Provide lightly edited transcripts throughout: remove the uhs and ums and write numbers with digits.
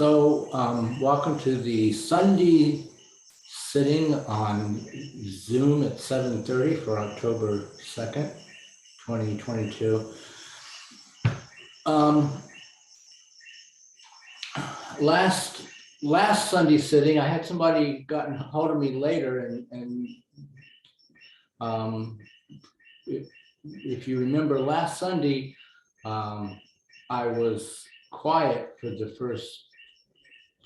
Welcome to the Sunday sitting on Zoom at 7:30 for October 2nd, 2022. Last Sunday sitting, I had somebody gotten hold of me later, and if you remember last Sunday, I was quiet for the first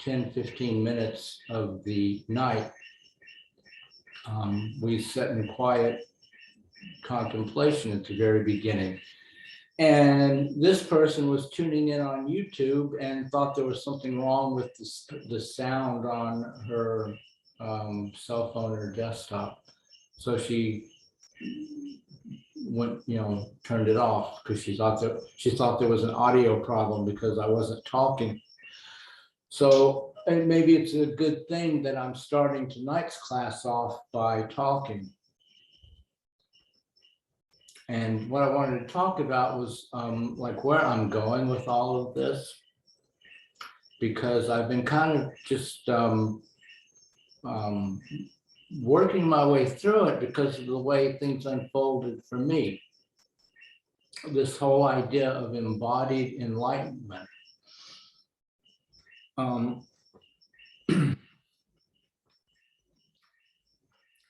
10-15 minutes of the night. We sat in quiet contemplation at the very beginning. And this person was tuning in on YouTube and thought there was something wrong with the sound on her cell phone or desktop. So she went, turned it off because she thought there was an audio problem because I wasn't talking. So, and maybe it's a good thing that I'm starting tonight's class off by talking. And what I wanted to talk about was like where I'm going with all of this, because I've been kind of just working my way through it because of the way things unfolded for me. This whole idea of embodied enlightenment.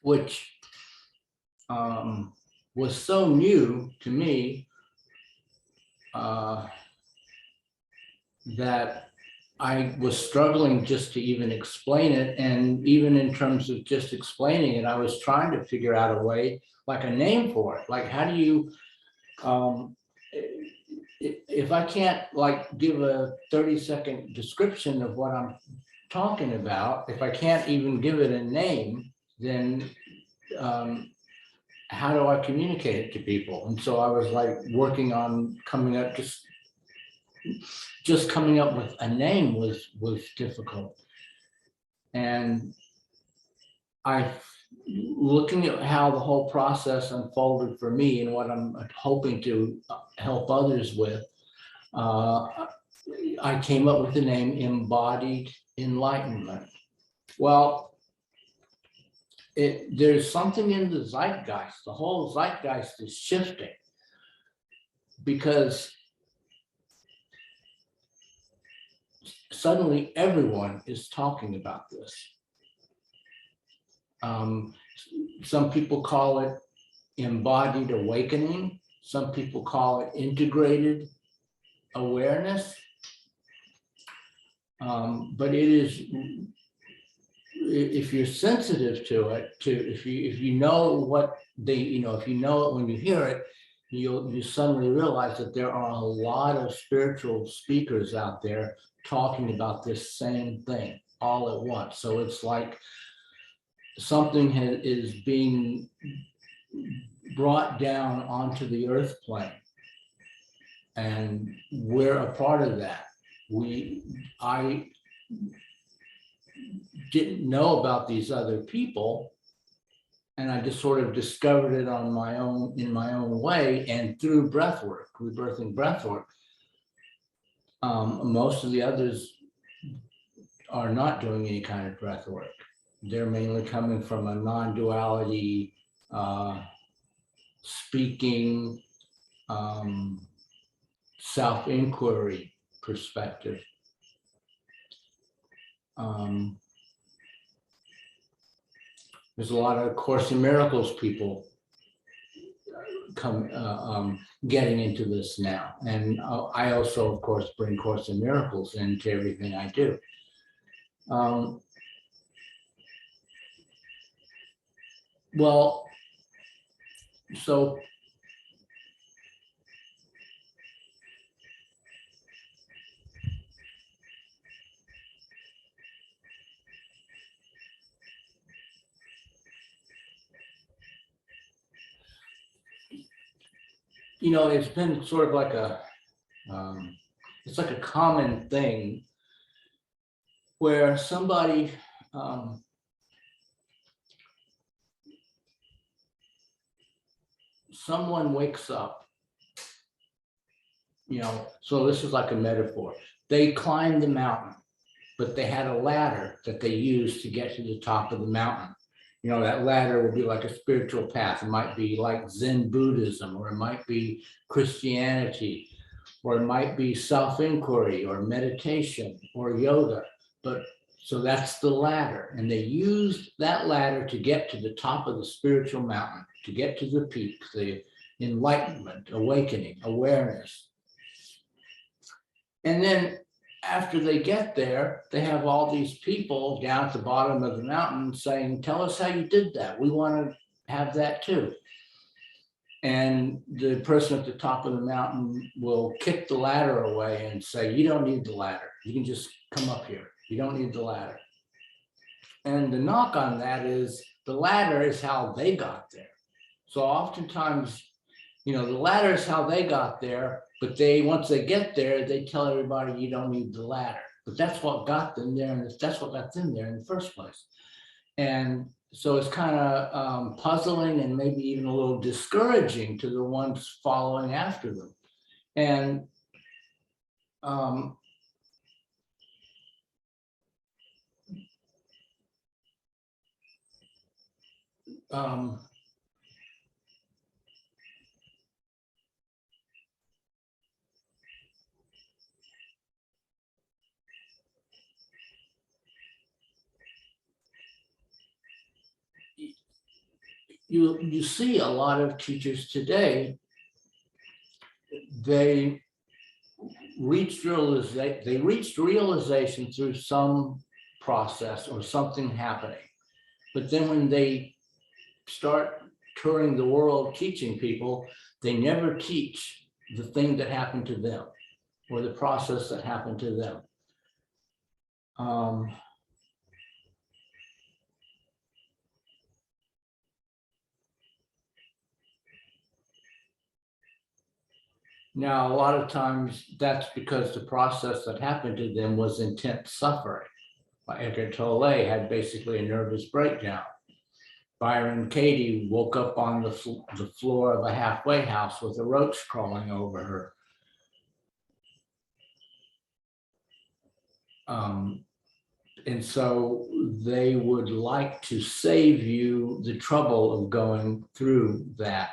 Which was so new to me that I was struggling just to even explain it. And even in terms of just explaining it, I was trying to figure out a way, like a name for it. Like, how do you, if I can't like give a 30-second description of what I'm talking about, if I can't even give it a name, then how do I communicate it to people? And so I was like working on coming up, just coming up with a name was difficult. And looking at how the whole process unfolded for me and what I'm hoping to help others with, I came up with the name Embodied Enlightenment. Well, there's something in the zeitgeist. The whole zeitgeist is shifting because suddenly everyone is talking about this. Some people call it embodied awakening. Some people call it integrated awareness. But it is, if you're sensitive to it, if you know what if you know it when you hear it, you suddenly realize that there are a lot of spiritual speakers out there talking about this same thing all at once. So it's like something is being brought down onto the earth plane, and we're a part of that. I didn't know about these other people, and I just sort of discovered it on my own, in my own way, and through breathwork, Rebirthing-Breathwork. Most of the others are not doing any kind of breathwork. They're mainly coming from a non-duality, speaking, self-inquiry perspective. There's a lot of Course in Miracles people getting into this now. And I also, of course, bring Course in Miracles into everything I do. Well, so it's been sort of like it's like a common thing where somebody someone wakes up, so this is like a metaphor. They climb the mountain but they had a ladder that they used to get to the top of the mountain. You know, that ladder would be like a spiritual path. It might be like Zen Buddhism, or it might be Christianity, or it might be self-inquiry or meditation or yoga. But so that's the ladder. And they used that ladder to get to the top of the spiritual mountain, to get to the peak, the enlightenment, awakening, awareness. And then after they get there, they have all these people down at the bottom of the mountain saying, tell us how you did that. We want to have that too. And the person at the top of the mountain will kick the ladder away and say, you don't need the ladder. You can just come up here. You don't need the ladder. And the knock on that is the ladder is how they got there. So oftentimes, you know, the ladder is how they got there, but once they get there, they tell everybody you don't need the ladder. But that's what got them there, and that's what got them there in the first place. And so it's kind of puzzling and maybe even a little discouraging to the ones following after them. And you see a lot of teachers today, they reached realization through some process or something happening. But then when they start touring the world teaching people, they never teach the thing that happened to them or the process that happened to them. Now, a lot of times that's because the process that happened to them was intense suffering. Eckhart Tolle had basically a nervous breakdown. Byron Katie woke up on the floor of a halfway house with a roach crawling over her. And so they would like to save you the trouble of going through that.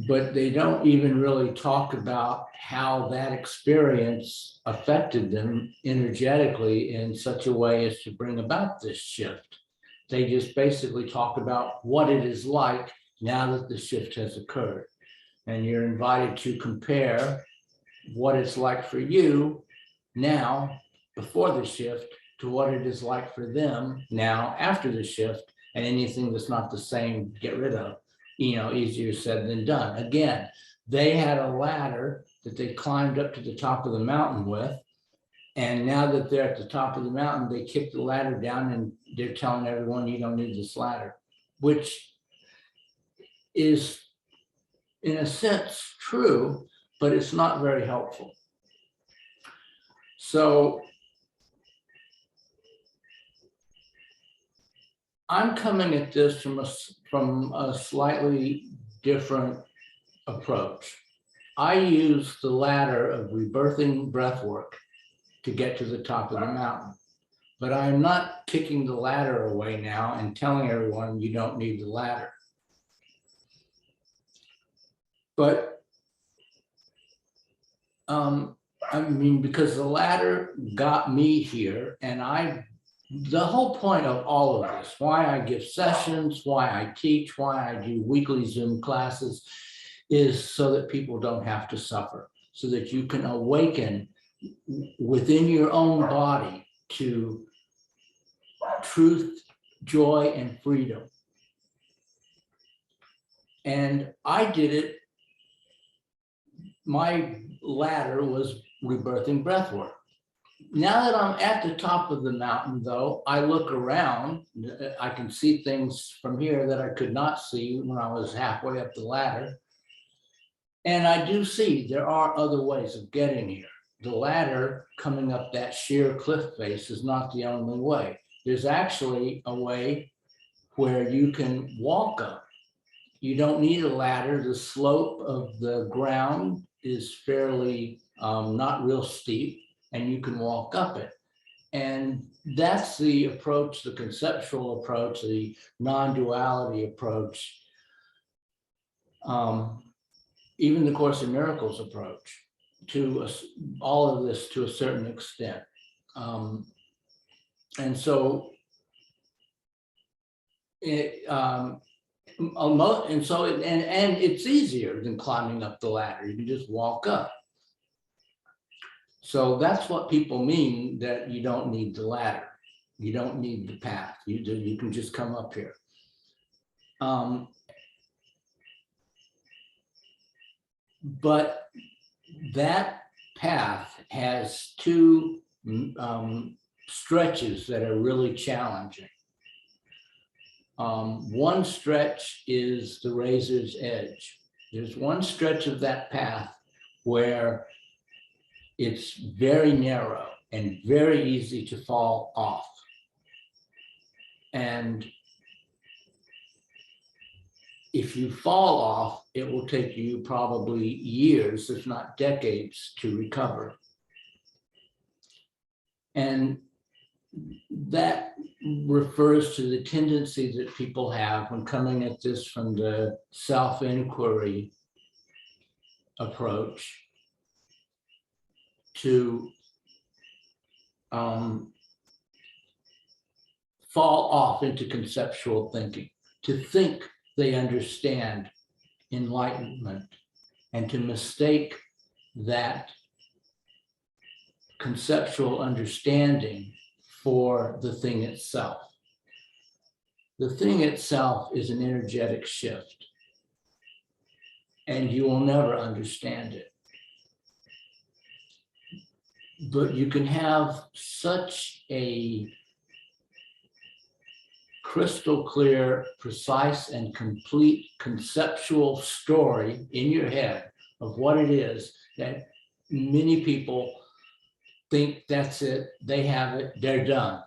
But they don't even really talk about how that experience affected them energetically in such a way as to bring about this shift. They just basically talk about what it is like now that the shift has occurred. And you're invited to compare what it's like for you now before the shift to what it is like for them now after the shift, and anything that's not the same, get rid of. You know, easier said than done. Again, they had a ladder that they climbed up to the top of the mountain with. And now that they're at the top of the mountain, they kick the ladder down and they're telling everyone you don't need this ladder, which is in a sense true, but it's not very helpful. So I'm coming at this from a slightly different approach. I use the ladder of Rebirthing-Breathwork to get to the top of the mountain, but I'm not kicking the ladder away now and telling everyone you don't need the ladder. But I mean, because the ladder got me here, and the whole point of all of this, why I give sessions, why I teach, why I do weekly Zoom classes, is so that people don't have to suffer, so that you can awaken within your own body to truth, joy, and freedom. And I did it. My ladder was Rebirthing-Breathwork. Now that I'm at the top of the mountain, though, I look around. I can see things from here that I could not see when I was halfway up the ladder. And I do see there are other ways of getting here. The ladder coming up that sheer cliff face is not the only way. There's actually a way where you can walk up. You don't need a ladder. The slope of the ground is fairly not real steep, and you can walk up it. And that's the approach, the conceptual approach, the non-duality approach, even the Course in Miracles approach to all of this to a certain extent. And so and it's easier than climbing up the ladder. You can just walk up. So that's what people mean, that you don't need the ladder. You don't need the path. You can just come up here. But that path has two stretches that are really challenging. One stretch is the razor's edge. There's one stretch of that path where it's very narrow and very easy to fall off. And if you fall off, it will take you probably years, if not decades, to recover. And that refers to the tendency that people have when coming at this from the self-inquiry approach to fall off into conceptual thinking, to think they understand enlightenment, and to mistake that conceptual understanding for the thing itself. The thing itself is an energetic shift, and you will never understand it. But you can have such a crystal clear, precise, and complete conceptual story in your head of what it is that many people think that's it, they have it, they're done.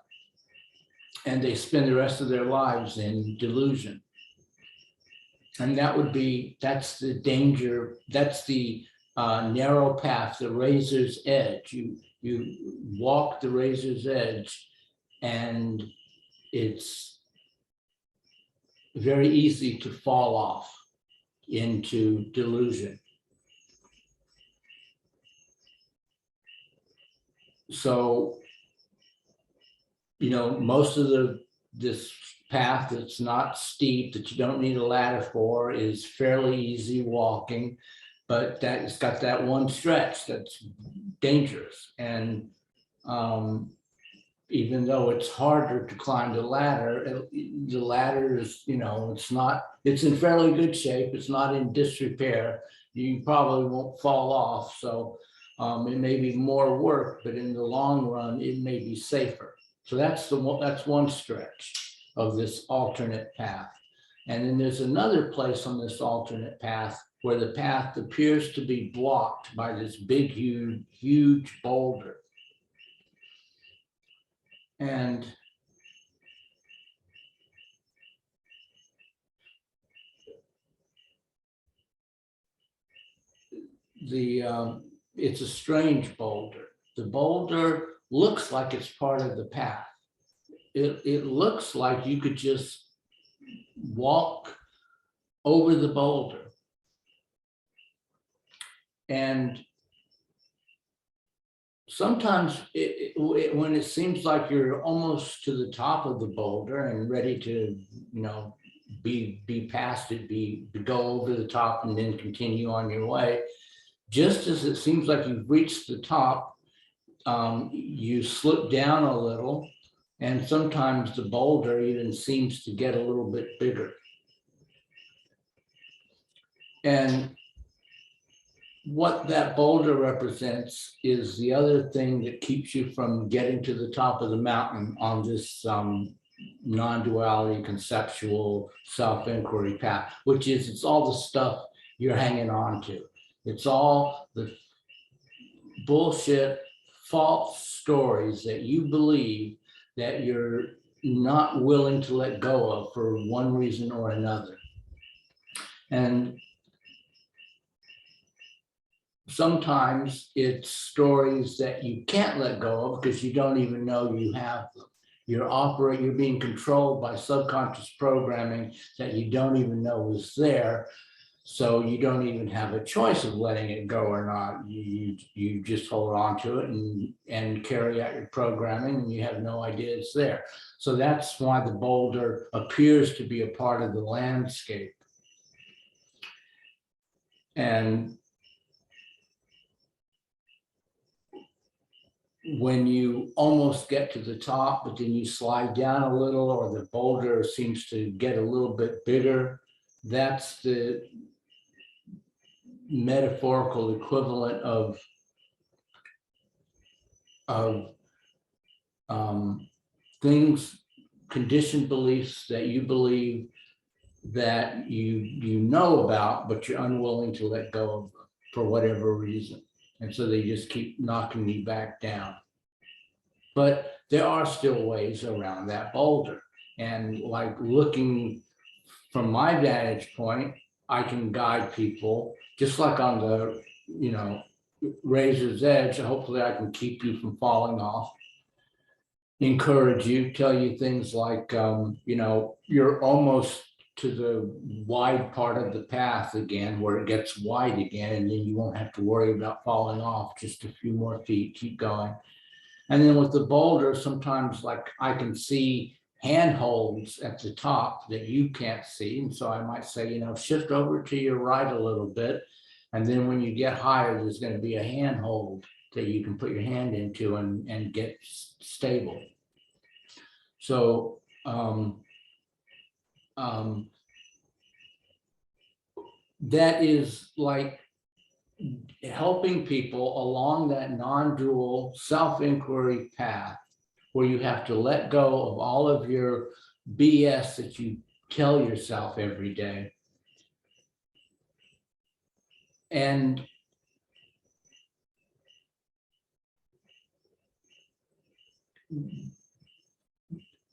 And they spend the rest of their lives in delusion. And that's the danger, that's the narrow path, the razor's edge. You walk the razor's edge, and it's very easy to fall off into delusion. So, most of this path that's not steep, that you don't need a ladder for, is fairly easy walking, but it's got that one stretch that's dangerous. And even though it's harder to climb the ladder is, it's in fairly good shape. It's not in disrepair. You probably won't fall off. So it may be more work, but in the long run, it may be safer. So that's one stretch of this alternate path. And then there's another place on this alternate path where the path appears to be blocked by this big, huge boulder. And it's a strange boulder. The boulder looks like it's part of the path. It looks like you could just walk over the boulder. And sometimes when it seems like you're almost to the top of the boulder and ready to, be past it, go over the top and then continue on your way, just as it seems like you've reached the top, you slip down a little, and sometimes the boulder even seems to get a little bit bigger. And what that boulder represents is the other thing that keeps you from getting to the top of the mountain on this non-duality conceptual self-inquiry path, which is, it's all the stuff you're hanging on to. It's all the bullshit, false stories that you believe that you're not willing to let go of for one reason or another. And sometimes it's stories that you can't let go of because you don't even know you have them. You're being controlled by subconscious programming that you don't even know is there. So you don't even have a choice of letting it go or not. You just hold on to it and carry out your programming, and you have no idea it's there. So that's why the boulder appears to be a part of the landscape. And when you almost get to the top, but then you slide down a little, or the boulder seems to get a little bit bigger, that's the metaphorical equivalent of things, conditioned beliefs that you believe that you know about, but you're unwilling to let go of them for whatever reason. And so they just keep knocking you back down. But there are still ways around that boulder. And like looking from my vantage point, I can guide people just like on the, razor's edge. Hopefully I can keep you from falling off, encourage you, tell you things like, you're almost to the wide part of the path again, where it gets wide again, and then you won't have to worry about falling off, just a few more feet, keep going. And then with the boulder, sometimes like I can see handholds at the top that you can't see. And so I might say, shift over to your right a little bit. And then when you get higher, there's going to be a handhold that you can put your hand into and get stable. So that is like helping people along that non-dual self-inquiry path, where you have to let go of all of your BS that you tell yourself every day. And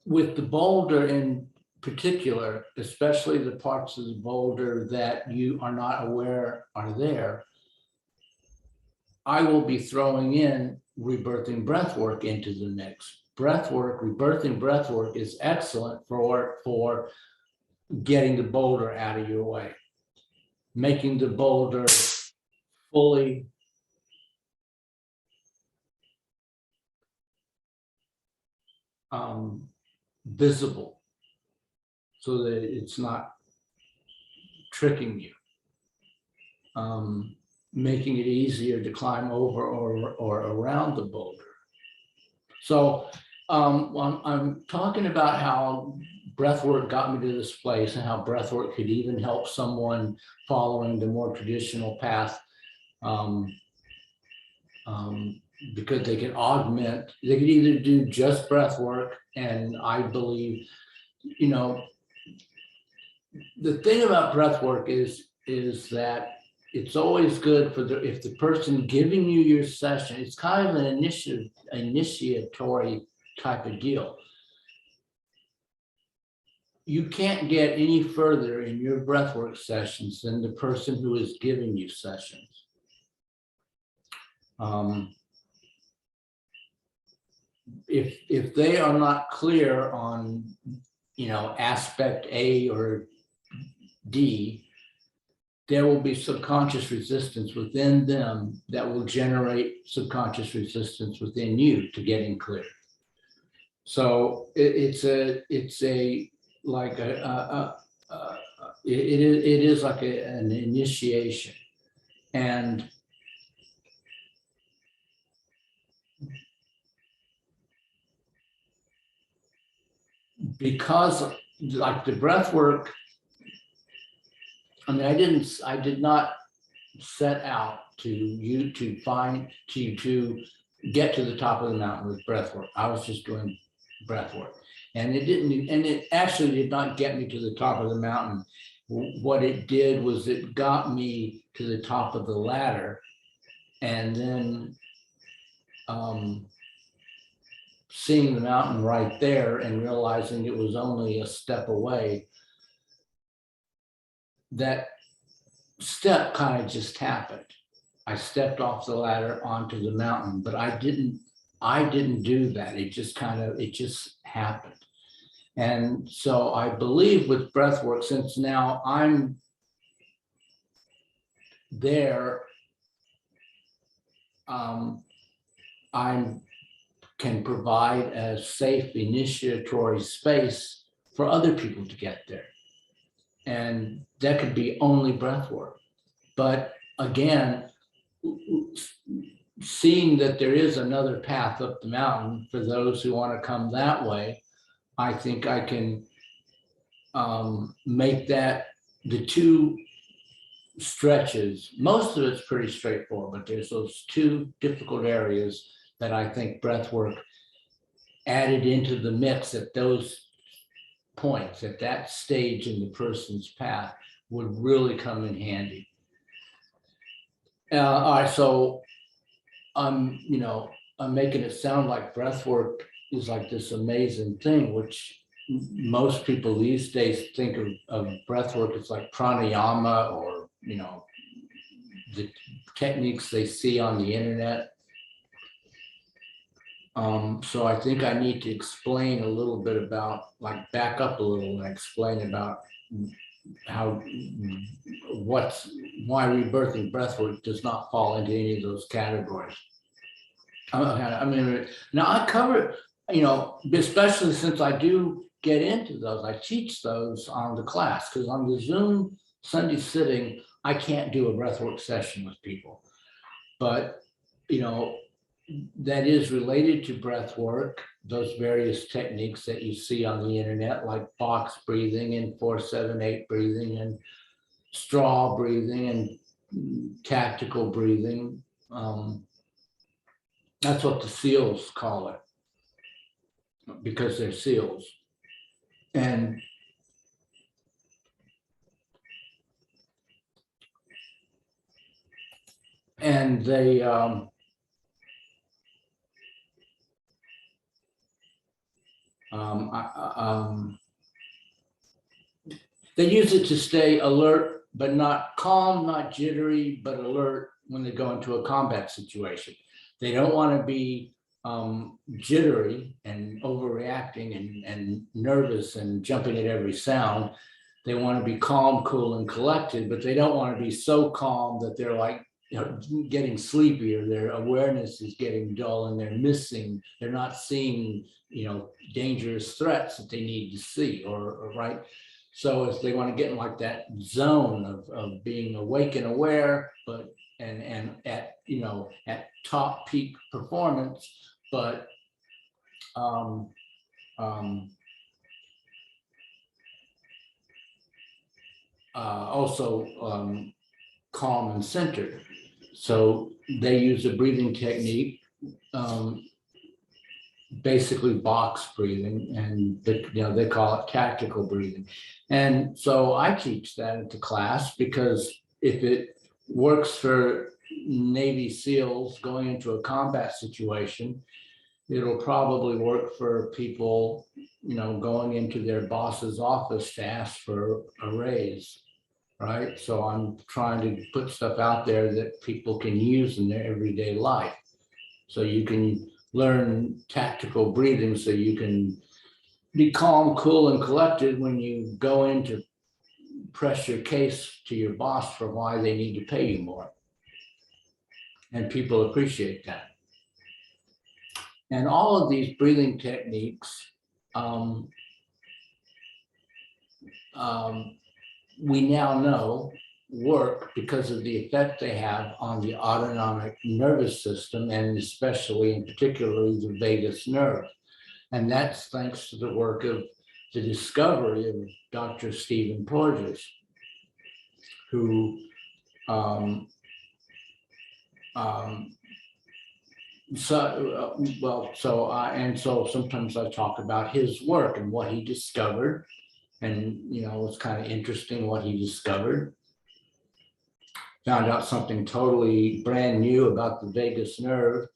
with the boulder in particular, especially the parts of the boulder that you are not aware are there, I will be throwing in rebirthing breathwork into the mix. Rebirthing breathwork is excellent for getting the boulder out of your way, making the boulder fully visible, so that it's not tricking you, making it easier to climb over or around the boulder. So I'm talking about how breathwork got me to this place, and how breathwork could even help someone following the more traditional path, because they can augment, they could either do just breath work. And I believe, the thing about breath work is that it's always good if the person giving you your session, it's kind of an initiatory type of deal. You can't get any further in your breathwork sessions than the person who is giving you sessions. If they are not clear on, aspect A or D, there will be subconscious resistance within them that will generate subconscious resistance within you to getting clear. So it is like an initiation. And because like the breath work, I did not set out to get to the top of the mountain with breath work. I was just doing breath work. And it actually did not get me to the top of the mountain. What it did was it got me to the top of the ladder, and then seeing the mountain right there and realizing it was only a step away, that step kind of just happened. I stepped off the ladder onto the mountain, but I didn't do that. It just happened. And so I believe with breath work, since now I'm there, I can provide a safe initiatory space for other people to get there. And that could be only breath work. But again, seeing that there is another path up the mountain for those who want to come that way, I think I can make that the two stretches. Most of it's pretty straightforward, but there's those two difficult areas that I think breath work added into the mix at those points, at that stage in the person's path, would really come in handy. All right, so I'm making it sound like breath work is like this amazing thing, which most people these days think of breath work as like pranayama, or the techniques they see on the internet. So I think I need to explain a little bit about, like, back up a little and explain about why rebirthing breathwork does not fall into any of those categories. I mean, now I cover, especially since I do get into those, I teach those on the class, because on the Zoom Sunday sitting, I can't do a breathwork session with people. But, that is related to breath work, those various techniques that you see on the internet, like box breathing and 4-7-8 breathing and straw breathing and tactical breathing. That's what the SEALs call it, because they're SEALs. And they use it to stay alert, but not calm, not jittery, but alert when they go into a combat situation. They don't want to be jittery and overreacting and nervous and jumping at every sound. They want to be calm, cool, and collected, but they don't want to be so calm that they're like, getting sleepy, or their awareness is getting dull and they're not seeing, dangerous threats that they need to see, or right. So if they want to get in like that zone of being awake and aware, but and at top peak performance, but also calm and centered. So they use a breathing technique, basically box breathing, and they call it tactical breathing. And so I teach that at the class, because if it works for Navy SEALs going into a combat situation, it'll probably work for people, going into their boss's office to ask for a raise, right? So I'm trying to put stuff out there that people can use in their everyday life. So you can learn tactical breathing, so you can be calm, cool, and collected when you go in to press your case to your boss for why they need to pay you more. And people appreciate that. And all of these breathing techniques, we now know work because of the effect they have on the autonomic nervous system, and especially and particularly the vagus nerve. And that's thanks to the work of the discovery of Dr. Stephen Porges, who so sometimes I talk about his work and what he discovered, and it's kind of interesting what he discovered. Found out something totally brand new about the vagus nerve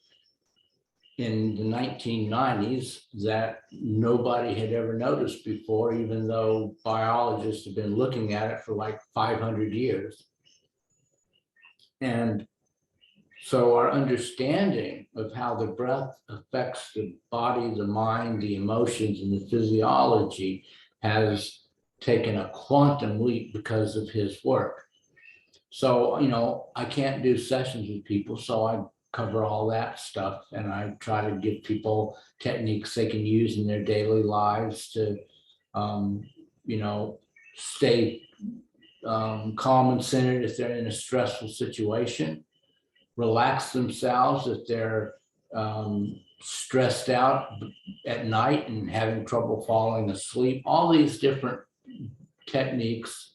in the 1990s that nobody had ever noticed before, even though biologists have been looking at it for like 500 years. And So our understanding of how the breath affects the body, the mind, the emotions, and the physiology has taken a quantum leap because of his work. So, you know, I can't do sessions with people, so I cover all that stuff, and I try to give people techniques they can use in their daily lives to, you know, stay calm and centered if they're in a stressful situation, relax themselves if they're stressed out at night and having trouble falling asleep. All these different techniques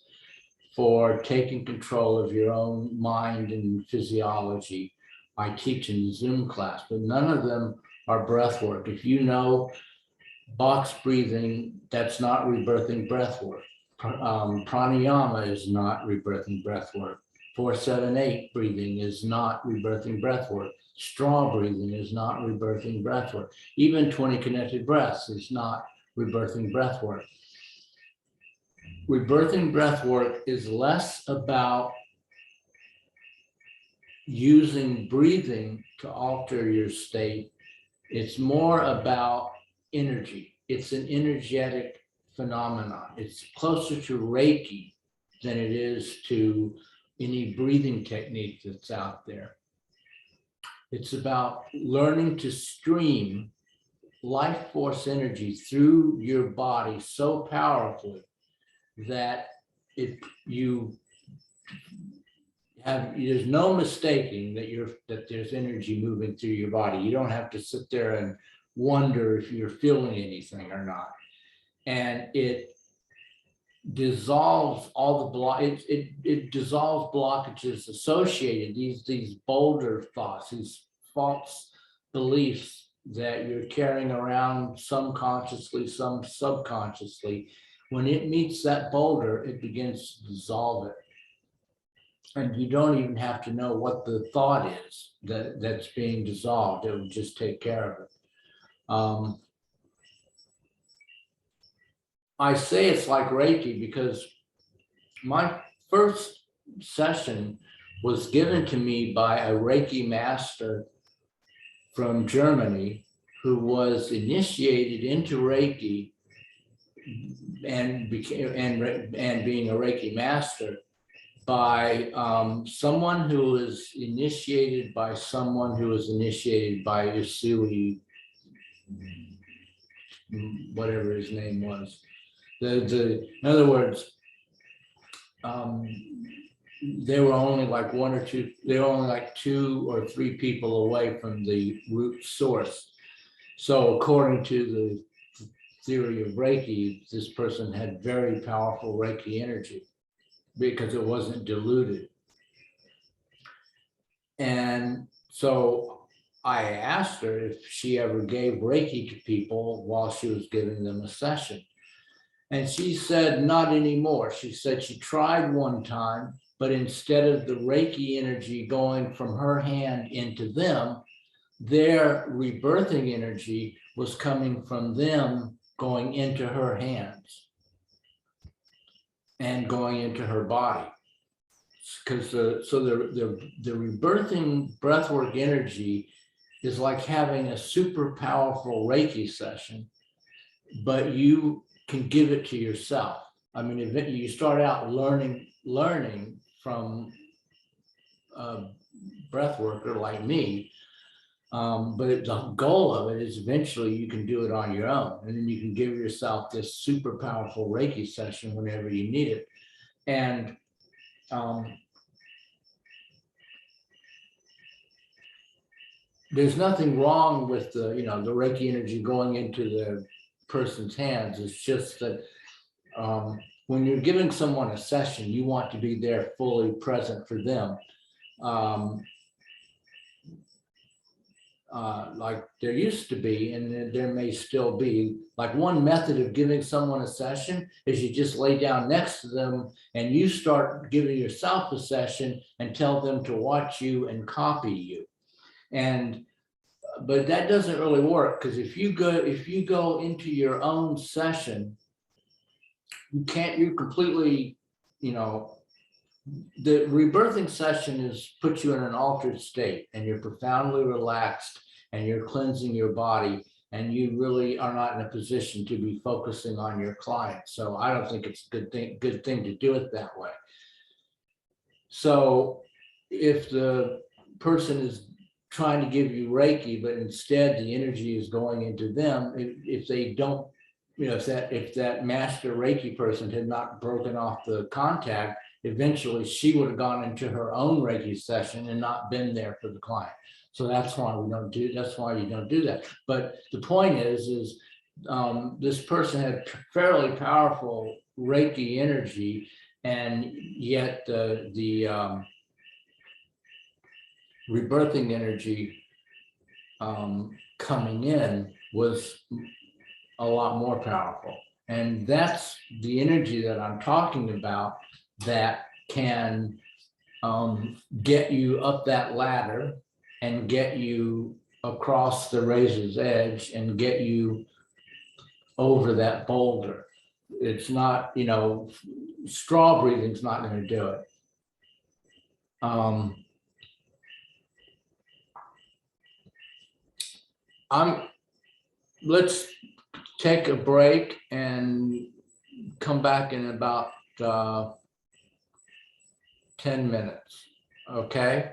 for taking control of your own mind and physiology I teach in the Zoom class, but none of them are breath work. If you know box breathing, that's not rebirthing breath work. Pranayama is not rebirthing breath work. 4-7-8 breathing is not rebirthing breath work. Straw breathing is not rebirthing breath work. Even 20 connected breaths is not rebirthing breath work. Rebirthing breath work is less about using breathing to alter your state. It's more about energy. It's an energetic phenomenon. It's closer to Reiki than it is to any breathing technique that's out there. It's about learning to stream life force energy through your body so powerfully that there's no mistaking that there's energy moving through your body. You don't have to sit there and wonder if you're feeling anything or not. And it dissolves all the it dissolves blockages associated, these bolder thoughts, these false beliefs that you're carrying around, some consciously, some subconsciously. When it meets that boulder, it begins to dissolve it. And you don't even have to know what the thought is that's being dissolved. It will just take care of it. I say it's like Reiki because my first session was given to me by a Reiki master from Germany who was initiated into Reiki and being a Reiki master by someone who was initiated by someone who was initiated by Usui, whatever his name was. In other words, they were only like they were only like 2 or 3 people away from the root source. So according to the theory of Reiki, this person had very powerful Reiki energy because it wasn't diluted. And so I asked her if she ever gave Reiki to people while she was giving them a session. And she said, not anymore. She said she tried one time, but instead of the Reiki energy going from her hand into them, their rebirthing energy was coming from them going into her hands and going into her body. Because the rebirthing breathwork energy is like having a super powerful Reiki session, but you can give it to yourself. I mean, you start out learning from a breath worker like me, but the goal of it is eventually you can do it on your own, and then you can give yourself this super powerful Reiki session whenever you need it. And there's nothing wrong with the Reiki energy going into the person's hands. It's just that when you're giving someone a session, you want to be there fully present for them. Like there used to be, and there may still be, like one method of giving someone a session is you just lay down next to them and you start giving yourself a session and tell them to watch you and copy you. But that doesn't really work, because if you go into your own session, you completely, the rebirthing session is puts you in an altered state, and you're profoundly relaxed, and you're cleansing your body, and you really are not in a position to be focusing on your client. So I don't think it's a good thing to do it that way. So if the person is trying to give you Reiki, but instead the energy is going into them, if they don't, you know, if that master Reiki person had not broken off the contact, eventually she would have gone into her own Reiki session and not been there for the client. So that's why we don't do, that's why you don't do that. But the point is this person had fairly powerful Reiki energy, and yet the rebirthing energy coming in was a lot more powerful. And that's the energy that I'm talking about that can get you up that ladder and get you across the razor's edge and get you over that boulder. It's not, you know, straw breathing's not going to do it. Let's take a break and come back in about 10 minutes, okay?